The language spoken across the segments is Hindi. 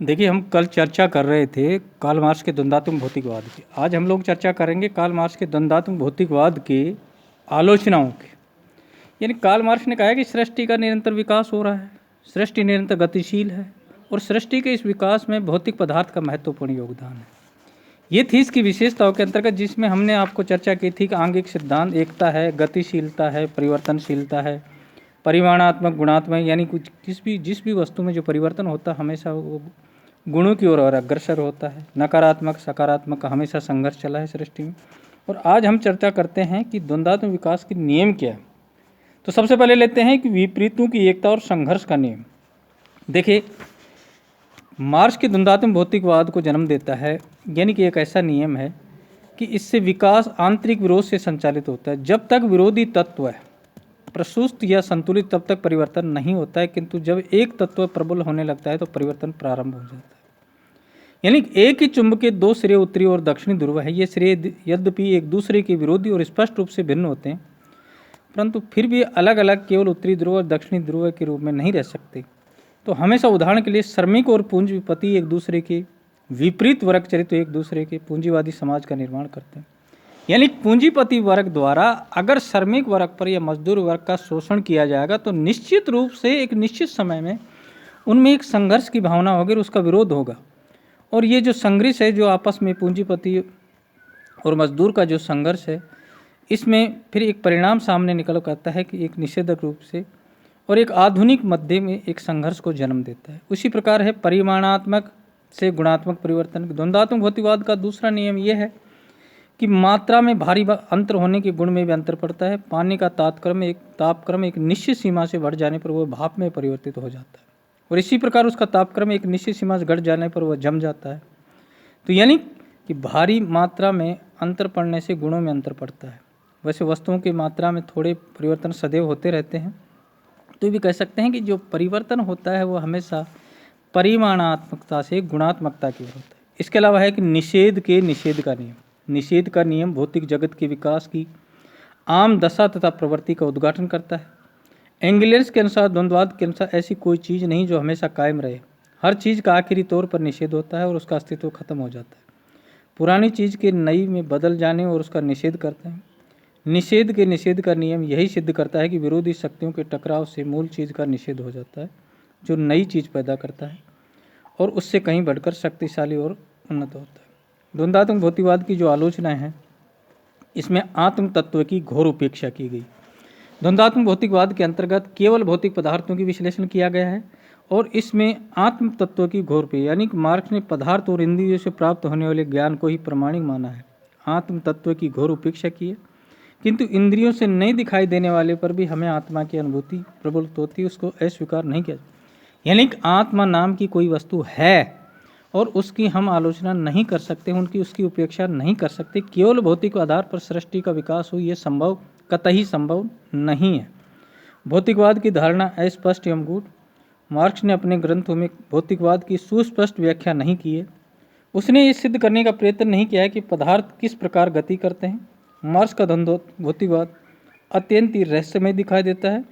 देखिए, हम कल चर्चा कर रहे थे कार्ल मार्क्स के द्वंद्वात्मक भौतिकवाद की। आज हम लोग चर्चा करेंगे कार्ल मार्क्स के द्वंद्वात्मक भौतिकवाद के आलोचनाओं की। यानी कार्ल मार्क्स ने कहा है कि सृष्टि का निरंतर विकास हो रहा है, सृष्टि निरंतर गतिशील है और सृष्टि के इस विकास में भौतिक पदार्थ का महत्वपूर्ण योगदान है। ये थी इसकी विशेषताओं के अंतर्गत, जिसमें हमने आपको चर्चा की थी कि आंगिक सिद्धांत एकता है, गतिशीलता है, परिवर्तनशीलता है, परिमाणात्मक, गुणात्मक, यानी कुछ जिस भी वस्तु में जो परिवर्तन होता है हमेशा वो गुणों की ओर और अग्रसर होता है। नकारात्मक सकारात्मक का हमेशा संघर्ष चला है सृष्टि में। और आज हम चर्चा करते हैं कि द्वंद्वात्मक विकास के नियम क्या है। तो सबसे पहले लेते हैं कि विपरीतों की एकता और संघर्ष का नियम। देखिए, मार्क्स के द्वंद्वात्मक भौतिकवाद को जन्म देता है, यानी कि एक ऐसा नियम है कि इससे विकास आंतरिक विरोध से संचालित होता है। जब तक विरोधी तत्व है प्रशुष्ट या संतुलित तब तक परिवर्तन नहीं होता है, किंतु जब एक तत्व प्रबल होने लगता है तो परिवर्तन प्रारंभ हो जाता है। यानी एक ही चुंबक के दो सिरे, उत्तरी और दक्षिणी ध्रुव है। ये सिरे यद्यपि एक दूसरे के विरोधी और स्पष्ट रूप से भिन्न होते हैं, परंतु फिर भी अलग अलग केवल उत्तरी ध्रुव और दक्षिणी ध्रुव के रूप में नहीं रह सकते। तो हमेशा उदाहरण के लिए श्रमिक और पूंजीपति एक दूसरे के विपरीत वर्ग चरित्र एक दूसरे के पूंजीवादी समाज का निर्माण करते हैं। यानी पूंजीपति वर्ग द्वारा अगर श्रमिक वर्ग पर या मजदूर वर्ग का शोषण किया जाएगा तो निश्चित रूप से एक निश्चित समय में उनमें एक संघर्ष की भावना होगी और उसका विरोध होगा। और ये जो संघर्ष है, जो आपस में पूंजीपति और मजदूर का जो संघर्ष है, इसमें फिर एक परिणाम सामने निकल करता है कि एक निषेधक रूप से और एक आधुनिक मध्य में एक संघर्ष को जन्म देता है। उसी प्रकार है परिमाणात्मक से गुणात्मक परिवर्तन। द्वंद्वात्मक भौतिकवाद का दूसरा नियम यह है कि मात्रा में भारी अंतर होने के गुण में भी अंतर पड़ता है। पानी का तापक्रम एक निश्चित सीमा से बढ़ जाने पर वह भाप में परिवर्तित हो जाता है और इसी प्रकार उसका तापक्रम एक निश्चित सीमा से घट जाने पर वह जम जाता है। तो यानी कि भारी मात्रा में अंतर पड़ने से गुणों में अंतर पड़ता है। वैसे वस्तुओं की मात्रा में थोड़े परिवर्तन सदैव होते रहते हैं, तो भी कह सकते हैं कि जो परिवर्तन होता है वो हमेशा परिमाणात्मकता से गुणात्मकता की ओर होता है। इसके अलावा है कि निषेध का नियम। निषेध का नियम भौतिक जगत के विकास की आम दशा तथा प्रवृत्ति का उद्घाटन करता है। एंगलियर्स के अनुसार, द्वंद्ववाद के अनुसार, ऐसी कोई चीज़ नहीं जो हमेशा कायम रहे। हर चीज़ का आखिरी तौर पर निषेध होता है और उसका अस्तित्व खत्म हो जाता है। पुरानी चीज़ के नई में बदल जाने और उसका निषेध करते हैं। निषेध का नियम यही सिद्ध करता है कि विरोधी शक्तियों के टकराव से मूल चीज़ का निषेध हो जाता है, जो नई चीज़ पैदा करता है और उससे कहीं बढ़कर शक्तिशाली और उन्नत होता है। द्वंद्वात्मक भौतिकवाद की जो आलोचना है, इसमें आत्म तत्व की घोर उपेक्षा की गई। द्वंद्वात्मक भौतिकवाद के अंतर्गत केवल भौतिक पदार्थों की विश्लेषण किया गया है और इसमें आत्म तत्व की घोर पे, यानी कि मार्क्स ने पदार्थ और इंद्रियों से प्राप्त होने वाले ज्ञान को ही प्रमाणिक माना है। आत्म तत्व की घोर उपेक्षा की है, किंतु इंद्रियों से नहीं दिखाई देने वाले पर भी हमें आत्मा की अनुभूति प्रबलित होती है, उसको अस्वीकार नहीं किया। यानी कि आत्मा नाम की कोई वस्तु है और उसकी हम आलोचना नहीं कर सकते, उसकी उपेक्षा नहीं कर सकते। केवल भौतिक आधार पर सृष्टि का विकास हो, ये संभव कतई संभव नहीं है। भौतिकवाद की धारणा अस्पष्ट एवं गूढ़। मार्क्स ने अपने ग्रंथों में भौतिकवाद की सुस्पष्ट व्याख्या नहीं की है। उसने ये सिद्ध करने का प्रयत्न नहीं किया है कि पदार्थ किस प्रकार गति करते हैं। मार्क्स का भौतिकवाद अत्यंत ही रहस्यमय दिखाई देता है,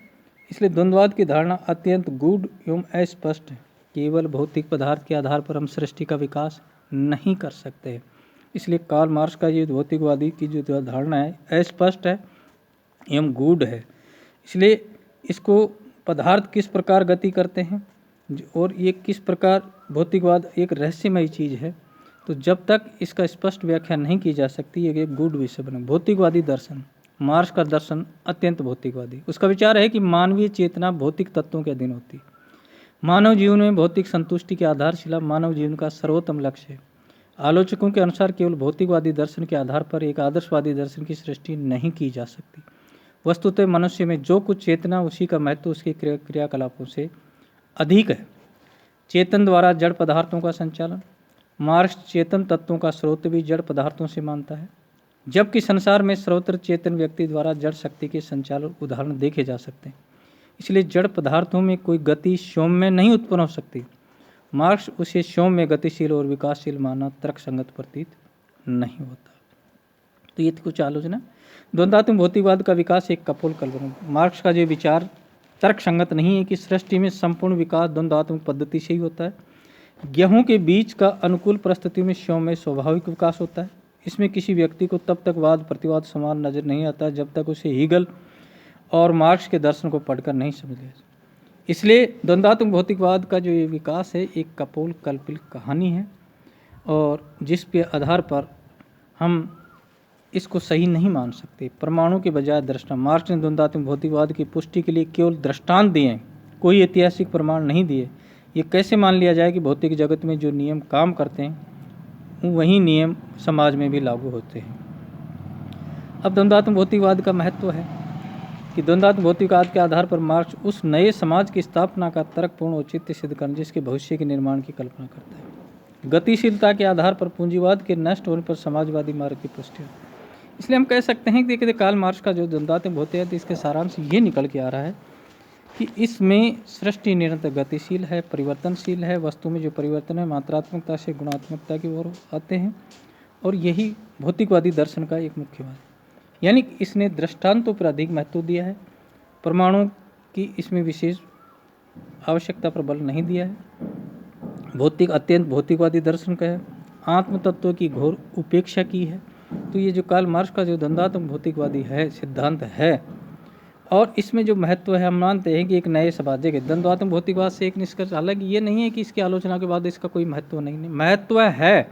इसलिए द्वंद्ववाद की धारणा अत्यंत गूढ़ एवं अस्पष्ट है। केवल भौतिक पदार्थ के आधार पर हम सृष्टि का विकास नहीं कर सकते, इसलिए कार्ल मार्क्स का ये भौतिकवादी की जो धारणा है अस्पष्ट है एवं गूढ़ है। इसलिए इसको पदार्थ किस प्रकार गति करते हैं और ये किस प्रकार भौतिकवाद एक रहस्यमय चीज़ है, तो जब तक इसका स्पष्ट व्याख्या नहीं की जा सकती, ये एक गूढ़ विषय बने। भौतिकवादी दर्शन। मार्क्स का दर्शन अत्यंत भौतिकवादी। उसका विचार है कि मानवीय चेतना भौतिक तत्वों के अधीन होती है। मानव जीवन में भौतिक संतुष्टि की आधारशिला मानव जीवन का सर्वोत्तम लक्ष्य है। आलोचकों के अनुसार केवल भौतिकवादी दर्शन के आधार पर एक आदर्शवादी दर्शन की सृष्टि नहीं की जा सकती। वस्तुतः मनुष्य में जो कुछ चेतना, उसी का महत्व उसके क्रियाकलापों से अधिक है। चेतन द्वारा जड़ पदार्थों का संचालन। मार्क्स चेतन तत्वों का स्रोत भी जड़ पदार्थों से मानता है, जबकि संसार में सर्वत्र चेतन व्यक्ति द्वारा जड़ शक्ति के संचालन उदाहरण देखे जा सकते हैं। इसलिए जड़ पदार्थों में कोई गति सौम्य नहीं उत्पन्न हो सकती। मार्क्स उसे सौम्य, गतिशील और विकासशील माना तर्कसंगत प्रतीत नहीं होता। तो ये कुछ आलोचना। द्वंद्वात्मक भौतिकवाद का विकास एक कपोल कल्पना। मार्क्स का जो विचार तर्कसंगत नहीं है कि सृष्टि में संपूर्ण विकास द्वंद्वात्मक पद्धति से ही होता है। गेहूं के बीज का अनुकूल परिस्थिति में स्वयं में स्वाभाविक विकास होता है। इसमें किसी व्यक्ति को तब तक वाद प्रतिवाद समान नजर नहीं आता जब तक उसे हीगल और मार्क्स के दर्शन को पढ़कर नहीं समझ लिया। इसलिए द्वंद्वात्मक भौतिकवाद का जो ये विकास है एक कपोल कल्पित कहानी है और जिस के आधार पर हम इसको सही नहीं मान सकते। परमाणु के बजाय दृष्टा मार्क्स ने द्वंद्वात्मक भौतिकवाद की पुष्टि के लिए केवल दृष्टांत दिए, कोई ऐतिहासिक प्रमाण नहीं दिए। ये कैसे मान लिया जाए कि भौतिक जगत में जो नियम काम करते हैं वही नियम समाज में भी लागू होते हैं। अब द्वंद्वात्मक भौतिकवाद का महत्व है कि द्वंद्वात्मक भौतिकवाद के आधार पर मार्क्स उस नए समाज की स्थापना का तर्कपूर्ण औचित्य सिद्ध करने जिसके भविष्य के निर्माण की कल्पना करता है। गतिशीलता के आधार पर पूंजीवाद के नष्ट होने पर समाजवादी मार्ग की पुष्टि। इसलिए हम कह सकते हैं कि देखिए कार्ल मार्क्स का जो द्वंद्वात्मक भौतिकवाद इसके सारांश ये निकल के आ रहा है कि इसमें सृष्टि निरंतर गतिशील है, परिवर्तनशील है, वस्तु में जो परिवर्तन है मात्रात्मकता से गुणात्मकता की ओर आते हैं और यही भौतिकवादी दर्शन का एक मुख्य बात है। यानी इसने दृष्टांतों पर अधिक महत्व दिया है, परमाणु की इसमें विशेष आवश्यकता पर बल नहीं दिया है। अत्यंत भौतिकवादी दर्शन का है, आत्म तत्व की घोर उपेक्षा की है। तो ये जो कार्ल मार्क्स का जो द्वंद्वात्मक भौतिकवादी है सिद्धांत है और इसमें जो महत्व है हम मानते हैं कि एक नए समाज के द्वंद्वात्मक भौतिकवाद से एक निष्कर्ष, हालांकि ये नहीं है कि इसकी आलोचना के बाद इसका कोई महत्व नहीं, महत्व है।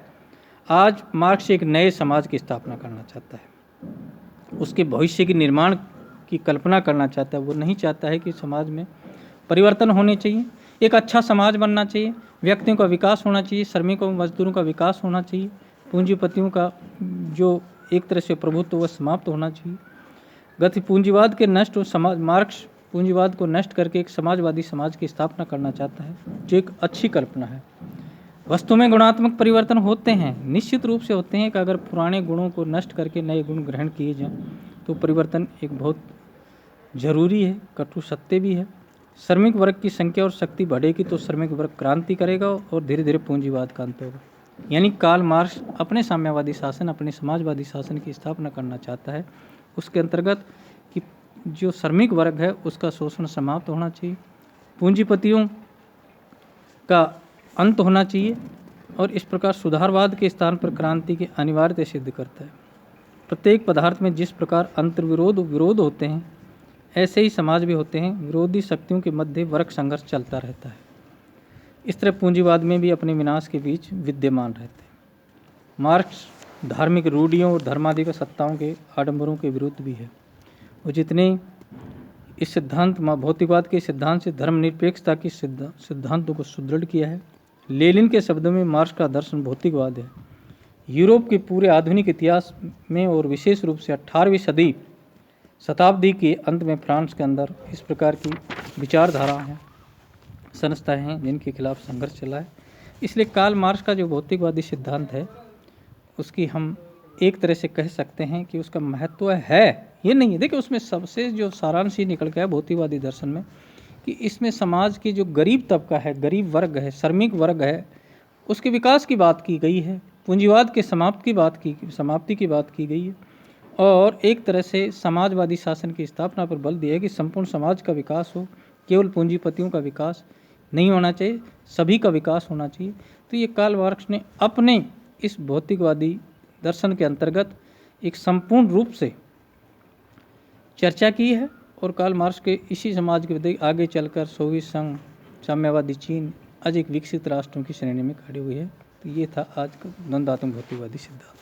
आज मार्क्स एक नए समाज की स्थापना करना चाहता है, उसके भविष्य के निर्माण की कल्पना करना चाहता है। वो नहीं चाहता है कि समाज में परिवर्तन होने चाहिए, एक अच्छा समाज बनना चाहिए, व्यक्तियों का विकास होना चाहिए, श्रमिकों मजदूरों का विकास होना चाहिए, पूंजीपतियों का जो एक तरह से प्रभुत्व वह समाप्त होना चाहिए। गति पूंजीवाद के नष्ट हो समाज, मार्क्स पूंजीवाद को नष्ट करके एक समाजवादी समाज की स्थापना करना चाहता है जो एक अच्छी कल्पना है। वस्तु में गुणात्मक परिवर्तन होते हैं, निश्चित रूप से होते हैं कि अगर पुराने गुणों को नष्ट करके नए गुण ग्रहण किए जाएं तो परिवर्तन एक बहुत जरूरी है, कटु सत्य भी है। श्रमिक वर्ग की संख्या और शक्ति बढ़ेगी तो श्रमिक वर्ग क्रांति करेगा और धीरे धीरे पूंजीवाद का अंत होगा। यानी कार्ल मार्क्स अपने साम्यवादी शासन, अपने समाजवादी शासन की स्थापना करना चाहता है। उसके अंतर्गत कि जो श्रमिक वर्ग है उसका शोषण समाप्त होना चाहिए, पूंजीपतियों का अंत होना चाहिए और इस प्रकार सुधारवाद के स्थान पर क्रांति की अनिवार्यता सिद्ध करता है। प्रत्येक पदार्थ में जिस प्रकार अंतर्विरोध विरोध होते हैं ऐसे ही समाज भी होते हैं, विरोधी शक्तियों के मध्य वर्ग संघर्ष चलता रहता है। इस तरह पूंजीवाद में भी अपने विनाश के बीच विद्यमान रहते हैं। मार्क्स धार्मिक रूढ़ियों और धर्माधिकार सत्ताओं के आडंबरों के विरुद्ध भी है। वो जितने इस सिद्धांत भौतिकवाद के सिद्धांत से धर्मनिरपेक्षता की सिद्धांतों को सुदृढ़ किया है। लेनिन के शब्दों में मार्क्स का दर्शन भौतिकवाद है। यूरोप के पूरे आधुनिक इतिहास में और विशेष रूप से 18वीं शताब्दी के अंत में फ्रांस के अंदर इस प्रकार की विचारधारा हैं, संस्थाएं हैं जिनके खिलाफ संघर्ष चला है। इसलिए कार्ल मार्क्स का जो भौतिकवादी सिद्धांत है उसकी हम एक तरह से कह सकते हैं कि उसका महत्व है, ये नहीं है। देखिए उसमें सबसे जो सारांश ही निकल गया भौतिकवादी दर्शन में कि इसमें समाज की जो गरीब तबका है, गरीब वर्ग है, श्रमिक वर्ग है, उसके विकास की बात की गई है, पूंजीवाद के समाप्ति की बात की गई है और एक तरह से समाजवादी शासन की स्थापना पर बल दिया है कि संपूर्ण समाज का विकास हो, केवल पूंजीपतियों का विकास नहीं होना चाहिए, सभी का विकास होना चाहिए। तो ये कार्ल मार्क्स ने अपने इस भौतिकवादी दर्शन के अंतर्गत एक संपूर्ण रूप से चर्चा की है और कार्ल मार्क्स के इसी समाज के आगे चलकर सोवियत संघ, साम्यवादी चीन आज एक विकसित राष्ट्रों की श्रेणी में खड़ी हुई है। तो ये था आज का द्वंद्वात्मक भौतिकवादी सिद्धांत।